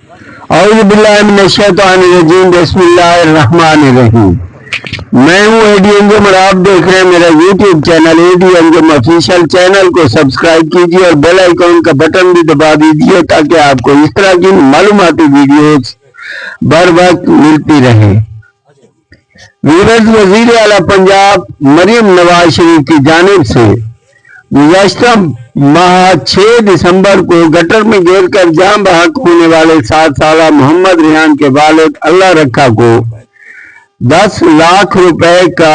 اعوذ باللہ من الشیطان الرجیم، بسم اللہ الرحمن الرحیم۔ میں ہوں اے ڈی انجم اور آپ دیکھ رہے ہیں میرا یوٹیوب چینل اے ڈی انجم آفیشیل۔ چینل کو سبسکرائب کیجیے اور بیل آئیکن کا بٹن بھی دبا دیجیے تاکہ آپ کو اس طرح کی معلوماتی ویڈیوز بر وقت ملتی رہیں۔ وزیر اعلیٰ پنجاب مریم نواز شریف کی جانب سے گزشتہ ماہ 6 دسمبر کو گٹر میں گر کر جاں بحق ہونے والے 7 سالہ محمد ریحان کے والد اللہ رکھا کو 10 لاکھ روپے کا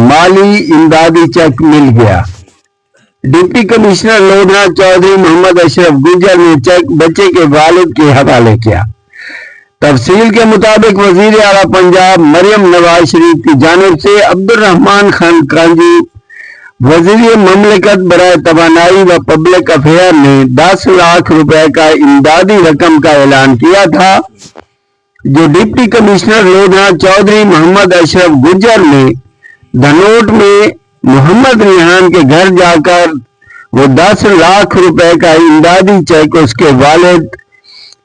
مالی امدادی چیک مل گیا۔ ڈپٹی کمشنر لودھنا چودھری محمد اشرف گجر نے چیک بچے کے والد کے حوالے کیا۔ تفصیل کے مطابق وزیر اعلیٰ پنجاب مریم نواز شریف کی جانب سے عبدالرحمان خان کانجی وزیر مملکت برائے توانائی و پبلک افیئر نے 10 لاکھ روپے کا امدادی رقم کا اعلان کیا تھا، جو ڈپٹی کمشنر لودھنا چودھری محمد اشرف گجر نے دھنوٹ میں محمد ریحان کے گھر جا کر وہ 10 لاکھ روپے کا امدادی چیک اس کے والد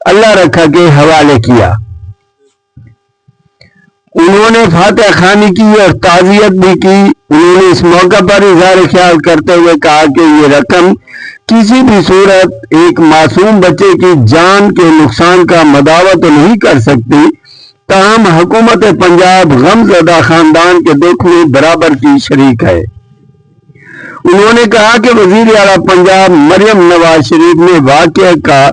اللہ رکھا کے حوالے کیا۔ انہوں نے فاتح خوانی کی اور تعزیت بھی کی۔ انہوں نے اس موقع پر اظہار خیال کرتے ہوئے کہا کہ یہ رقم کسی بھی صورت ایک معصوم بچے کی جان کے نقصان کا مداوع تو نہیں کر سکتی، تاہم حکومت پنجاب غم زدہ خاندان کے دکھ میں برابر کی شریک ہے۔ انہوں نے کہا کہ وزیر اعلیٰ پنجاب مریم نواز شریف نے واقعہ کا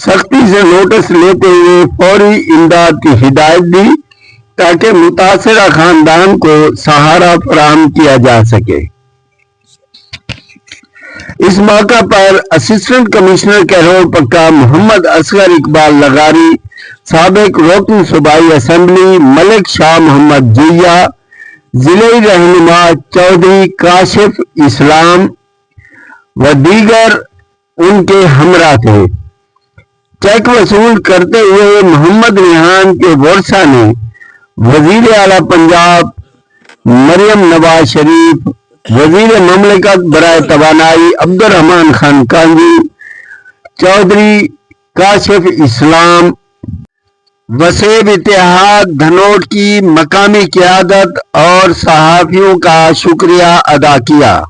سختی سے نوٹس لیتے ہوئے فوری امداد کی ہدایت دی تاکہ متاثرہ خاندان کو سہارا فراہم کیا جا سکے۔ اس موقع پر اسسٹنٹ کمشنر کیرول پکا محمد اصغر اقبال لغاری، سابق رکن صوبائی اسمبلی ملک شاہ محمد جویا، ضلعی رہنما چودھری کاشف اسلام و دیگر ان کے ہمراہ تھے۔ چیک وصول کرتے ہوئے محمد ریحان کے ورثاء نے وزیر اعلیٰ پنجاب مریم نواز شریف، وزیر مملکت برائے توانائی عبدالرحمان خان کانجی، چودھری کاشف اسلام، وسیب اتحاد دھنوٹ کی مقامی قیادت اور صحافیوں کا شکریہ ادا کیا۔